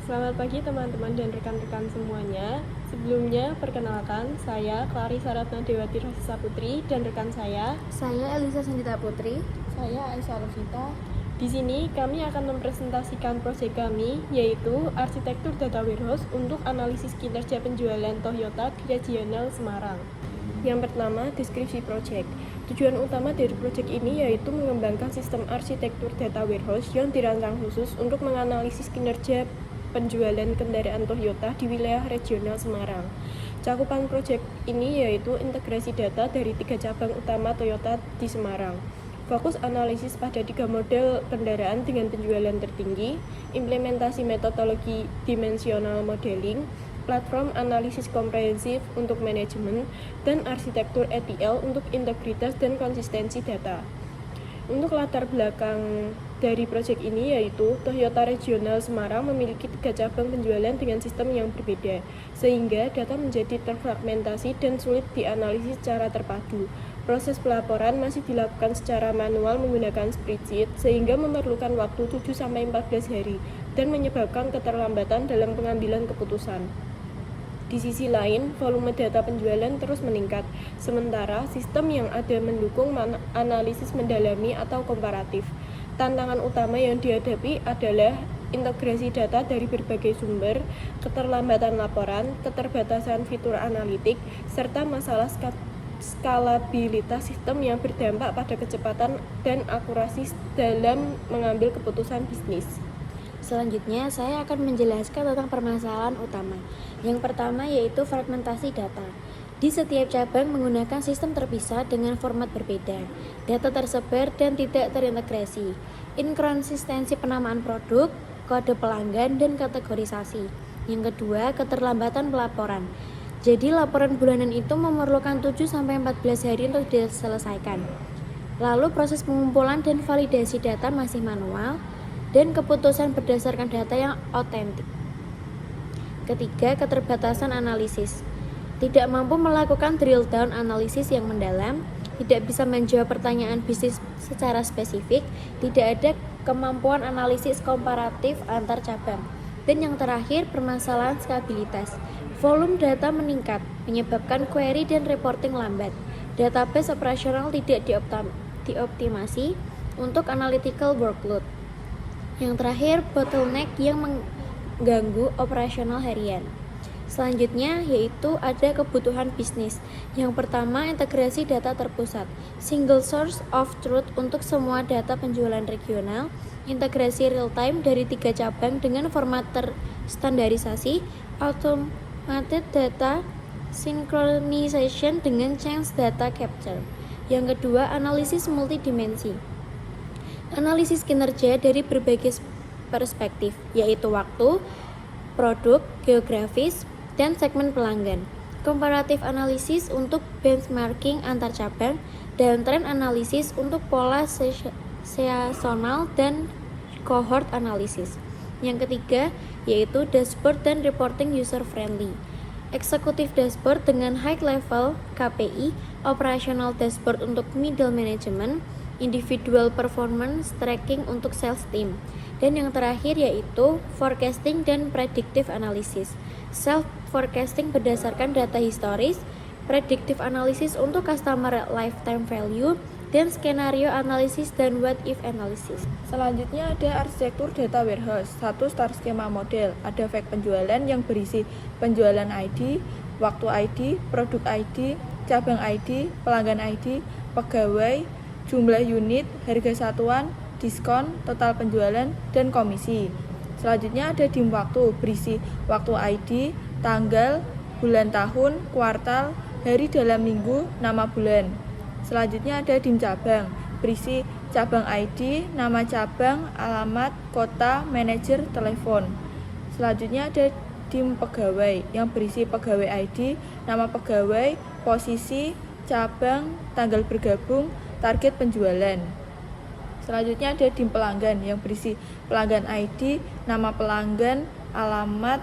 Selamat pagi teman-teman dan rekan-rekan semuanya. Sebelumnya, perkenalkan, saya Clarissa Ratnadewati Rosisa Putri dan rekan saya Elisa Sandita Putri. Saya Aisyah Rosita. Di sini kami akan mempresentasikan proyek kami, yaitu arsitektur data warehouse untuk analisis kinerja penjualan Toyota Regional Semarang. Yang pertama, deskripsi proyek. Tujuan utama dari proyek ini yaitu mengembangkan sistem arsitektur data warehouse yang dirancang khusus untuk menganalisis kinerja penjualan kendaraan Toyota di wilayah regional Semarang. Cakupan proyek ini yaitu integrasi data dari 3 cabang utama Toyota di Semarang. Fokus analisis pada 3 model kendaraan dengan penjualan tertinggi, implementasi metodologi dimensional modeling, platform analisis komprehensif untuk manajemen, dan arsitektur ETL untuk integritas dan konsistensi data. Untuk latar belakang dari proyek ini yaitu Toyota Regional Semarang memiliki 3 cabang penjualan dengan sistem yang berbeda, sehingga data menjadi terfragmentasi dan sulit dianalisis secara terpadu. Proses pelaporan masih dilakukan secara manual menggunakan spreadsheet, sehingga memerlukan waktu 7-14 hari dan menyebabkan keterlambatan dalam pengambilan keputusan. Di sisi lain, volume data penjualan terus meningkat, sementara sistem yang ada mendukung analisis mendalami atau komparatif. Tantangan utama yang dihadapi adalah integrasi data dari berbagai sumber, keterlambatan laporan, keterbatasan fitur analitik, serta masalah skalabilitas sistem yang berdampak pada kecepatan dan akurasi dalam mengambil keputusan bisnis. Selanjutnya, saya akan menjelaskan tentang permasalahan utama. Yang pertama yaitu fragmentasi data. Di setiap cabang menggunakan sistem terpisah dengan format berbeda. Data tersebar dan tidak terintegrasi. Inkonsistensi penamaan produk, kode pelanggan, dan kategorisasi. Yang kedua, keterlambatan pelaporan. Jadi laporan bulanan itu memerlukan 7-14 hari untuk diselesaikan. Lalu proses pengumpulan dan validasi data masih manual, dan keputusan berdasarkan data yang otentik. Ketiga, keterbatasan analisis. Tidak mampu melakukan drill down analisis yang mendalam, tidak bisa menjawab pertanyaan bisnis secara spesifik, tidak ada kemampuan analisis komparatif antar cabang. Dan yang terakhir, permasalahan skabilitas. Volume data meningkat, menyebabkan query dan reporting lambat. Database operasional tidak dioptimasi untuk analytical workload. Yang terakhir, bottleneck yang mengganggu operasional harian. Selanjutnya yaitu ada kebutuhan bisnis. Yang pertama, integrasi data terpusat, single source of truth untuk semua data penjualan regional, integrasi real time dari 3 cabang dengan format terstandarisasi, automated data synchronization dengan change data capture. Yang kedua, analisis multidimensi. Analisis kinerja dari berbagai perspektif, yaitu waktu, produk, geografis, dan segmen pelanggan. Komparatif analisis untuk benchmarking antar cabang, dan trend analisis untuk pola seasonal dan cohort analisis. Yang ketiga, yaitu dashboard dan reporting user friendly. Eksekutif dashboard dengan high level KPI, operational dashboard untuk middle management, individual performance tracking untuk sales team. Dan yang terakhir yaitu forecasting dan predictive analysis. Self forecasting berdasarkan data historis, predictive analysis untuk customer lifetime value, dan skenario analisis dan what if analysis. Selanjutnya ada arsitektur data warehouse. 1. Star skema model. Ada fake penjualan yang berisi penjualan ID, waktu ID, produk ID, cabang ID, pelanggan ID, pegawai, jumlah unit, harga satuan, diskon, total penjualan, dan komisi. Selanjutnya ada dim waktu, berisi waktu ID, tanggal, bulan tahun, kuartal, hari dalam minggu, nama bulan. Selanjutnya ada dim cabang, berisi cabang ID, nama cabang, alamat, kota, manajer, telepon. Selanjutnya ada dim pegawai yang berisi pegawai ID, nama pegawai, posisi, cabang, tanggal bergabung, target penjualan. Selanjutnya ada dim pelanggan yang berisi pelanggan ID, nama pelanggan, alamat,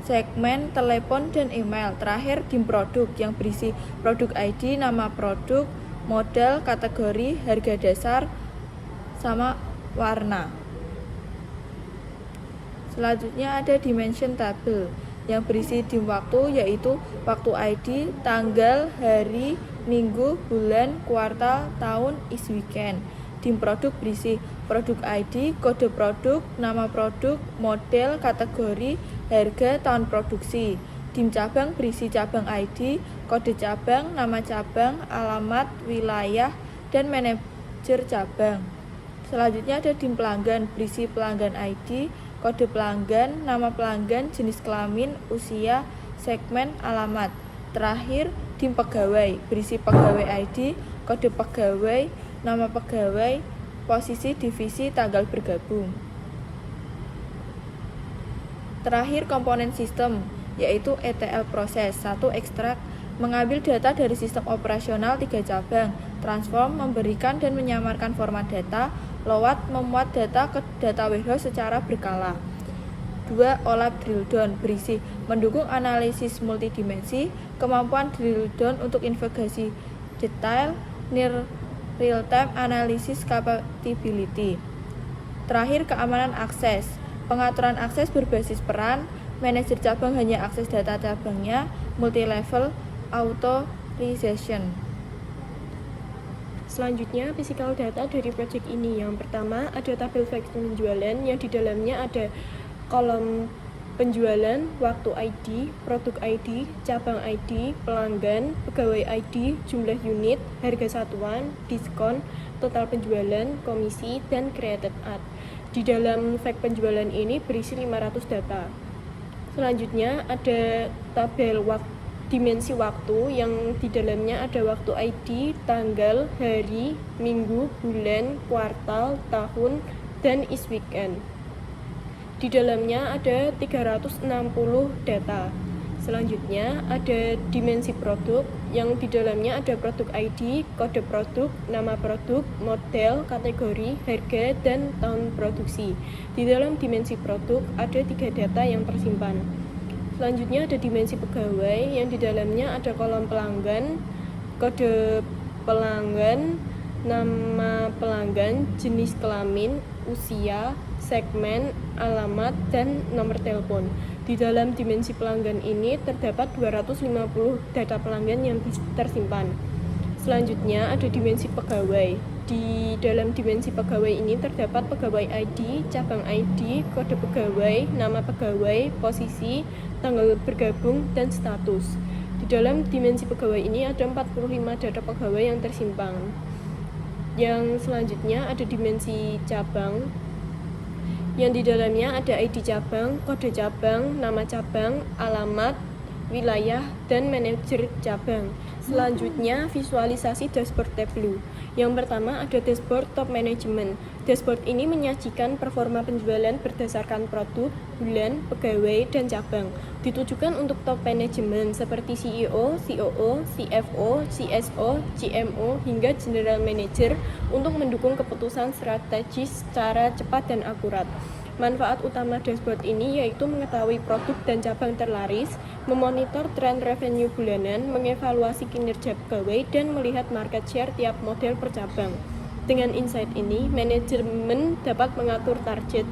segmen, telepon, dan email. Terakhir dim produk yang berisi produk ID, nama produk, model, kategori, harga dasar, sama warna. Selanjutnya ada dimension table yang berisi dim waktu, yaitu waktu ID, tanggal, hari, minggu, bulan, kuartal, tahun, is weekend. Dim produk berisi produk ID, kode produk, nama produk, model, kategori, harga, tahun produksi. Dim cabang berisi cabang ID, kode cabang, nama cabang, alamat, wilayah, dan manajer cabang. Selanjutnya ada dim pelanggan berisi pelanggan ID, kode pelanggan, nama pelanggan, jenis kelamin, usia, segmen, alamat. Terakhir, dim pegawai berisi pegawai ID, kode pegawai, nama pegawai, posisi, divisi, tanggal bergabung. Terakhir, komponen sistem, yaitu ETL proses. 1. Ekstrak, mengambil data dari sistem operasional 3 cabang. Transform, memberikan dan menyamarkan format data. Load, memuat data ke data warehouse secara berkala. 2. OLAP drill down, berisi mendukung analisis multidimensi, kemampuan drill down untuk investigasi detail, near real-time analysis capability. Terakhir, keamanan akses, pengaturan akses berbasis peran, manajer cabang hanya akses data cabangnya, multi-level authorization. Selanjutnya, physical data dari project ini. Yang pertama, ada tabel fact penjualan yang di dalamnya ada kolom penjualan, waktu ID, produk ID, cabang ID, pelanggan, pegawai ID, jumlah unit, harga satuan, diskon, total penjualan, komisi, dan created ad. Di dalam fact penjualan ini berisi 500 data. Selanjutnya ada tabel dimensi waktu yang di dalamnya ada waktu ID, tanggal, hari, minggu, bulan, kuartal, tahun, dan is weekend. Di dalamnya ada 360 data. Selanjutnya ada dimensi produk yang di dalamnya ada produk ID, kode produk, nama produk, model, kategori, harga, dan tahun produksi. Di dalam dimensi produk ada 3 data yang tersimpan. Selanjutnya ada dimensi pegawai yang di dalamnya ada kolom pelanggan, kode pelanggan, nama pelanggan, jenis kelamin, usia, segmen, alamat, dan nomor telepon. Di dalam dimensi pelanggan ini terdapat 250 data pelanggan yang tersimpan. Selanjutnya ada dimensi pegawai. Di dalam dimensi pegawai ini terdapat pegawai ID, cabang ID, kode pegawai, nama pegawai, posisi, tanggal bergabung, dan status. Di dalam dimensi pegawai ini ada 45 data pegawai yang tersimpan. Yang selanjutnya ada dimensi cabang, yang di dalamnya ada ID cabang, kode cabang, nama cabang, alamat, wilayah, dan manajer cabang. Selanjutnya visualisasi dashboard Tableau. Yang pertama ada dashboard top management. Dashboard ini menyajikan performa penjualan berdasarkan produk, bulan, pegawai, dan cabang. Ditujukan untuk top management seperti CEO, COO, CFO, CSO, GMO, hingga general manager untuk mendukung keputusan strategis secara cepat dan akurat. Manfaat utama dashboard ini yaitu mengetahui produk dan cabang terlaris, memonitor tren revenue bulanan, mengevaluasi kinerja pegawai, dan melihat market share tiap model per cabang. Dengan insight ini, manajemen dapat mengatur target,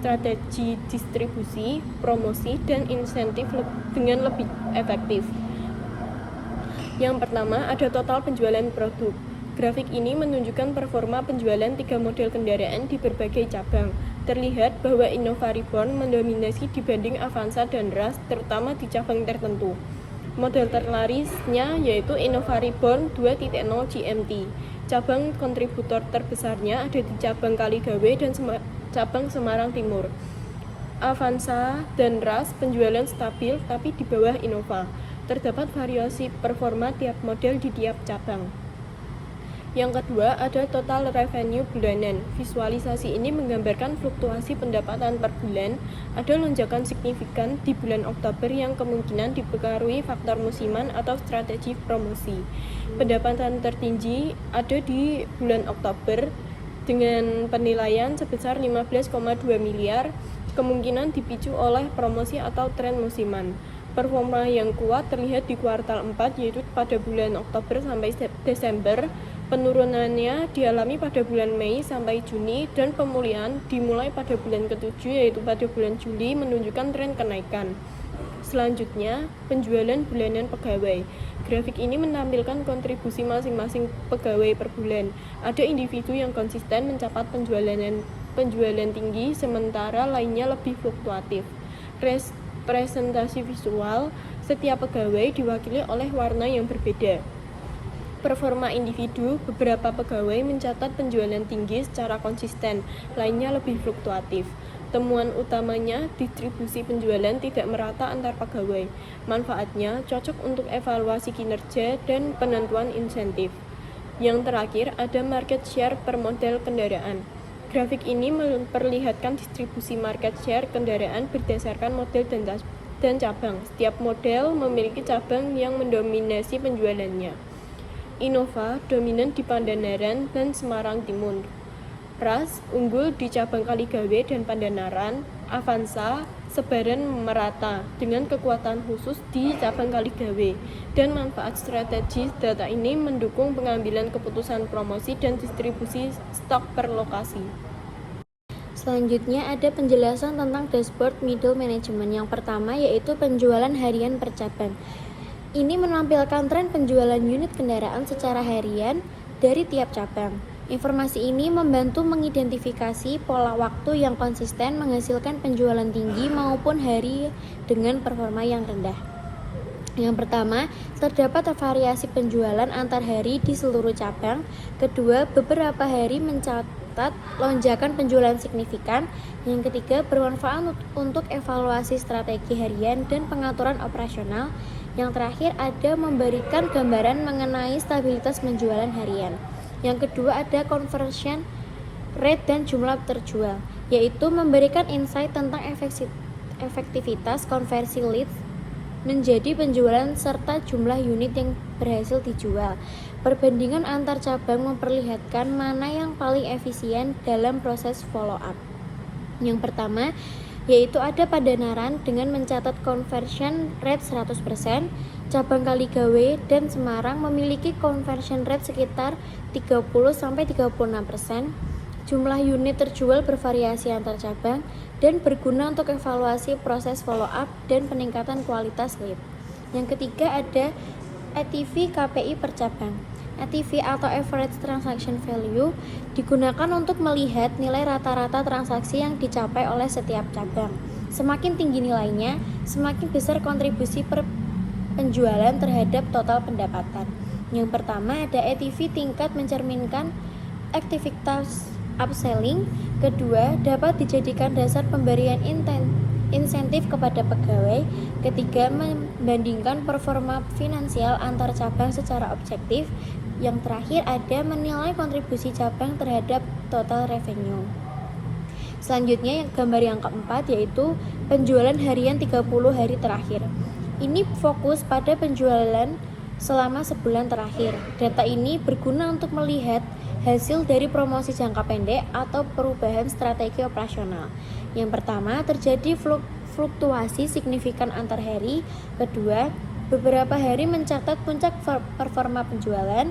strategi distribusi, promosi, dan insentif dengan lebih efektif. Yang pertama, ada total penjualan produk. Grafik ini menunjukkan performa penjualan 3 model kendaraan di berbagai cabang. Terlihat bahwa Innova Reborn mendominasi dibanding Avanza dan Rush, terutama di cabang tertentu. Model terlarisnya yaitu Innova Reborn 2.0 GMT. Cabang kontributor terbesarnya ada di cabang Kaligawe dan cabang Semarang Timur. Avanza dan Rush penjualan stabil tapi di bawah Innova. Terdapat variasi performa tiap model di tiap cabang. Yang kedua, ada total revenue bulanan. Visualisasi ini menggambarkan fluktuasi pendapatan per bulan. Ada lonjakan signifikan di bulan Oktober yang kemungkinan dipengaruhi faktor musiman atau strategi promosi. Pendapatan tertinggi ada di bulan Oktober dengan penilaian sebesar 15,2 miliar, kemungkinan dipicu oleh promosi atau tren musiman. Performa yang kuat terlihat di kuartal 4 yaitu pada bulan Oktober sampai Desember Penurunannya dialami pada bulan Mei sampai Juni dan pemulihan dimulai pada bulan ke-7 yaitu pada bulan Juli menunjukkan tren kenaikan. Selanjutnya, penjualan bulanan pegawai. Grafik ini menampilkan kontribusi masing-masing pegawai per bulan. Ada individu yang konsisten mencatat penjualan tinggi, sementara lainnya lebih fluktuatif. Presentasi visual, setiap pegawai diwakili oleh warna yang berbeda. Performa individu, beberapa pegawai mencatat penjualan tinggi secara konsisten, lainnya lebih fluktuatif. Temuan utamanya, distribusi penjualan tidak merata antar pegawai. Manfaatnya cocok untuk evaluasi kinerja dan penentuan insentif. Yang terakhir, ada market share per model kendaraan. Grafik ini memperlihatkan distribusi market share kendaraan berdasarkan model dan cabang. Setiap model memiliki cabang yang mendominasi penjualannya. Innova dominan di Pandanaran dan Semarang Timur. Ras unggul di cabang Kaligawe dan Pandanaran. Avanza sebaran merata dengan kekuatan khusus di cabang Kaligawe, dan manfaat strategis data ini mendukung pengambilan keputusan promosi dan distribusi stok per lokasi. Selanjutnya ada penjelasan tentang dashboard middle management. Yang pertama yaitu penjualan harian per cabang. Ini menampilkan tren penjualan unit kendaraan secara harian dari tiap cabang. Informasi ini membantu mengidentifikasi pola waktu yang konsisten menghasilkan penjualan tinggi maupun hari dengan performa yang rendah. Yang pertama, terdapat variasi penjualan antar hari di seluruh cabang. Kedua, beberapa hari mencatat lonjakan penjualan signifikan. Yang ketiga, bermanfaat untuk evaluasi strategi harian dan pengaturan operasional. Yang terakhir, ada memberikan gambaran mengenai stabilitas penjualan harian. Yang kedua, ada conversion rate dan jumlah terjual, yaitu memberikan insight tentang efektivitas konversi leads menjadi penjualan serta jumlah unit yang berhasil dijual. Perbandingan antar cabang memperlihatkan mana yang paling efisien dalam proses follow up. Yang pertama, yaitu ada Pandanaran dengan mencatat conversion rate 100%, cabang Kaligawe dan Semarang memiliki conversion rate sekitar 30-36%. Jumlah unit terjual bervariasi antar cabang dan berguna untuk evaluasi proses follow up dan peningkatan kualitas lead. Yang ketiga ada ATV KPI per cabang. ATV atau Average Transaction Value digunakan untuk melihat nilai rata-rata transaksi yang dicapai oleh setiap cabang. Semakin tinggi nilainya, semakin besar kontribusi per penjualan terhadap total pendapatan. Yang pertama ada ATV tingkat mencerminkan aktivitas upselling. Kedua, dapat dijadikan dasar pemberian insentif kepada pegawai. Ketiga, membandingkan performa finansial antar cabang secara objektif. Yang terakhir ada menilai kontribusi cabang terhadap total revenue. Selanjutnya gambar yang keempat yaitu penjualan harian 30 hari terakhir. Ini fokus pada penjualan selama sebulan terakhir. Data ini berguna untuk melihat hasil dari promosi jangka pendek atau perubahan strategi operasional. Yang pertama, terjadi fluktuasi signifikan antar hari. Kedua, beberapa hari mencatat puncak performa penjualan,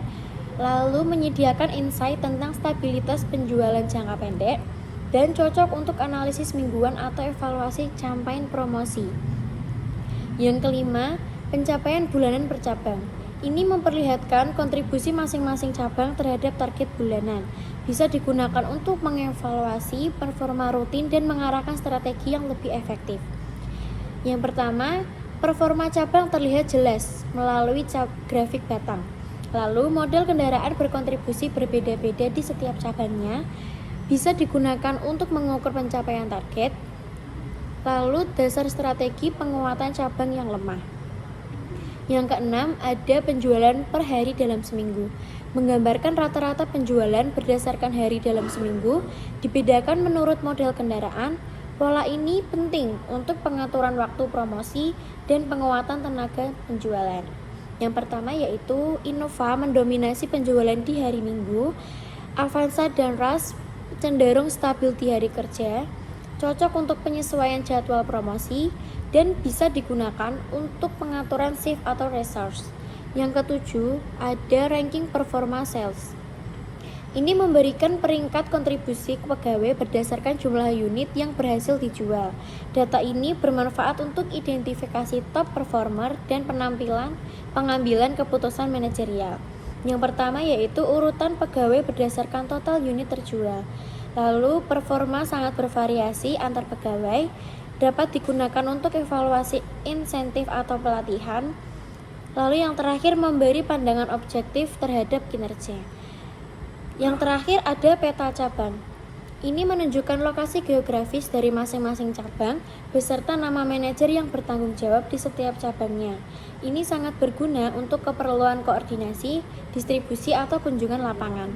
lalu menyediakan insight tentang stabilitas penjualan jangka pendek, dan cocok untuk analisis mingguan atau evaluasi campaign promosi. Yang kelima, pencapaian bulanan per cabang. Ini memperlihatkan kontribusi masing-masing cabang terhadap target bulanan. Bisa digunakan untuk mengevaluasi performa rutin dan mengarahkan strategi yang lebih efektif. Yang pertama, performa cabang terlihat jelas melalui grafik batang. Lalu, model kendaraan berkontribusi berbeda-beda di setiap cabangnya. Bisa digunakan untuk mengukur pencapaian target. Lalu, dasar strategi penguatan cabang yang lemah. Yang keenam, ada penjualan per hari dalam seminggu. Menggambarkan rata-rata penjualan berdasarkan hari dalam seminggu, dibedakan menurut model kendaraan. Pola ini penting untuk pengaturan waktu promosi dan penguatan tenaga penjualan. Yang pertama yaitu Innova mendominasi penjualan di hari Minggu, Avanza dan Ras cenderung stabil di hari kerja, cocok untuk penyesuaian jadwal promosi, dan bisa digunakan untuk pengaturan shift atau resource. Yang ketujuh, ada ranking performa sales. Ini memberikan peringkat kontribusi pegawai berdasarkan jumlah unit yang berhasil dijual. Data ini bermanfaat untuk identifikasi top performer dan pengambilan keputusan manajerial. Yang pertama yaitu urutan pegawai berdasarkan total unit terjual. Lalu performa sangat bervariasi antar pegawai, dapat digunakan untuk evaluasi insentif atau pelatihan. Lalu yang terakhir memberi pandangan objektif terhadap kinerja. Yang terakhir ada peta cabang. Ini menunjukkan lokasi geografis dari masing-masing cabang beserta nama manajer yang bertanggung jawab di setiap cabangnya. Ini sangat berguna untuk keperluan koordinasi, distribusi atau kunjungan lapangan.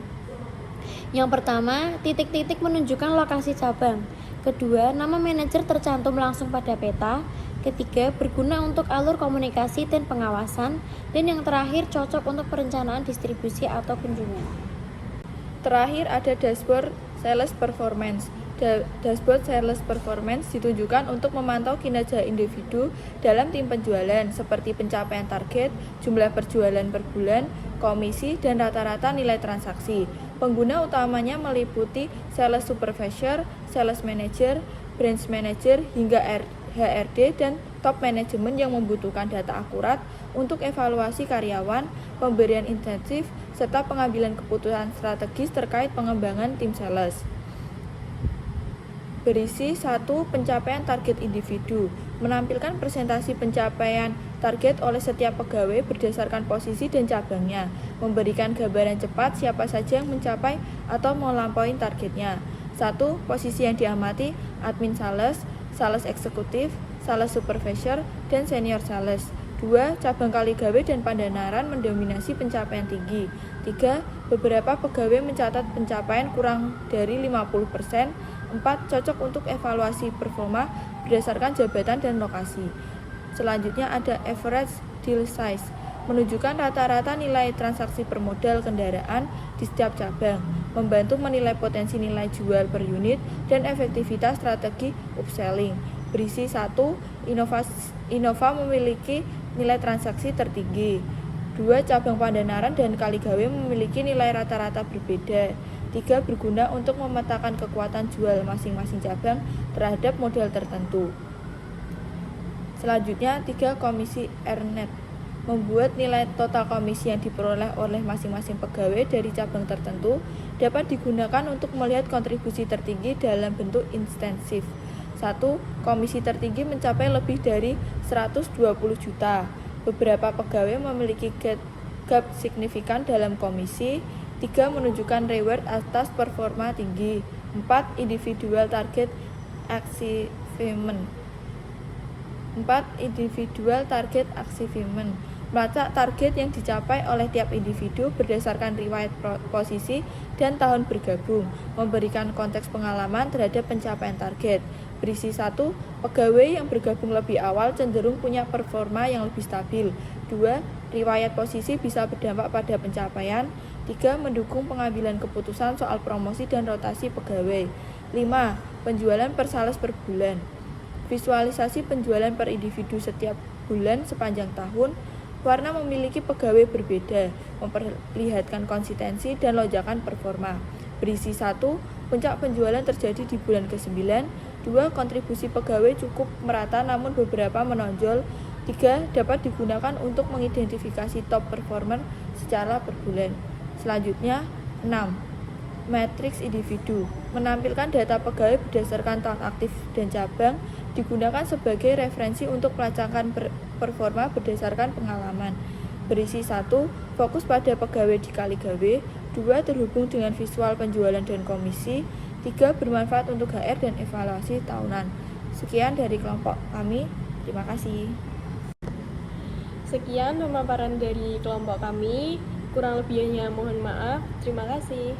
Yang pertama, titik-titik menunjukkan lokasi cabang. Kedua, nama manajer tercantum langsung pada peta. Ketiga, berguna untuk alur komunikasi dan pengawasan. Dan yang terakhir, cocok untuk perencanaan distribusi atau kunjungan. Terakhir ada dashboard sales performance. Dashboard sales performance ditujukan untuk memantau kinerja individu dalam tim penjualan seperti pencapaian target, jumlah perjualan per bulan, komisi, dan rata-rata nilai transaksi. Pengguna utamanya meliputi sales supervisor, sales manager, branch manager, hingga HRD dan top manajemen yang membutuhkan data akurat untuk evaluasi karyawan, pemberian insentif, serta pengambilan keputusan strategis terkait pengembangan tim sales. Berisi 1. Pencapaian target individu. Menampilkan presentasi pencapaian target oleh setiap pegawai berdasarkan posisi dan cabangnya. Memberikan gambaran cepat siapa saja yang mencapai atau melampaui targetnya. 1. Posisi yang diamati, admin sales, sales eksekutif, sales supervisor, dan senior sales. 2. Cabang Kaligawe dan Pandanaran mendominasi pencapaian tinggi. 3. Beberapa pegawai mencatat pencapaian kurang dari 50%. 4. Cocok untuk evaluasi performa berdasarkan jabatan dan lokasi. Selanjutnya ada average deal size, menunjukkan rata-rata nilai transaksi per modal kendaraan di setiap cabang, membantu menilai potensi nilai jual per unit dan efektivitas strategi upselling. Berisi 1. Innova memiliki nilai transaksi tertinggi. 2. Cabang Pandanaran dan Kaligawe memiliki nilai rata-rata berbeda. 3. Berguna untuk memetakan kekuatan jual masing-masing cabang terhadap modal tertentu. Selanjutnya 3. Komisi earned, membuat nilai total komisi yang diperoleh oleh masing-masing pegawai dari cabang tertentu dapat digunakan untuk melihat kontribusi tertinggi dalam bentuk insentif. 1. Komisi tertinggi mencapai lebih dari 120 juta. Beberapa pegawai memiliki gap signifikan dalam komisi. 3. Menunjukkan reward atas performa tinggi. 4. Individual target achievement. 4. Individual target achievement, melacak target yang dicapai oleh tiap individu berdasarkan riwayat posisi dan tahun bergabung, memberikan konteks pengalaman terhadap pencapaian target. Berisi 1. Pegawai yang bergabung lebih awal cenderung punya performa yang lebih stabil. 2. Riwayat posisi bisa berdampak pada pencapaian. 3. Mendukung pengambilan keputusan soal promosi dan rotasi pegawai. 5. Penjualan per sales per bulan. Visualisasi penjualan per individu setiap bulan sepanjang tahun. Warna memiliki pegawai berbeda, memperlihatkan konsistensi dan lonjakan performa. Berisi 1. Puncak penjualan terjadi di bulan ke-9. 2. Kontribusi pegawai cukup merata namun beberapa menonjol. 3. Dapat digunakan untuk mengidentifikasi top performer secara per bulan. Selanjutnya 6. Matriks individu, menampilkan data pegawai berdasarkan tahun aktif dan cabang, digunakan sebagai referensi untuk pelacakan performa berdasarkan pengalaman. Berisi 1. Fokus pada pegawai di Kaligawe. 2. Terhubung dengan visual penjualan dan komisi. 3. Bermanfaat untuk HR dan evaluasi tahunan. Sekian dari kelompok kami. Terima kasih. Sekian pemaparan dari kelompok kami. Kurang lebihnya mohon maaf. Terima kasih.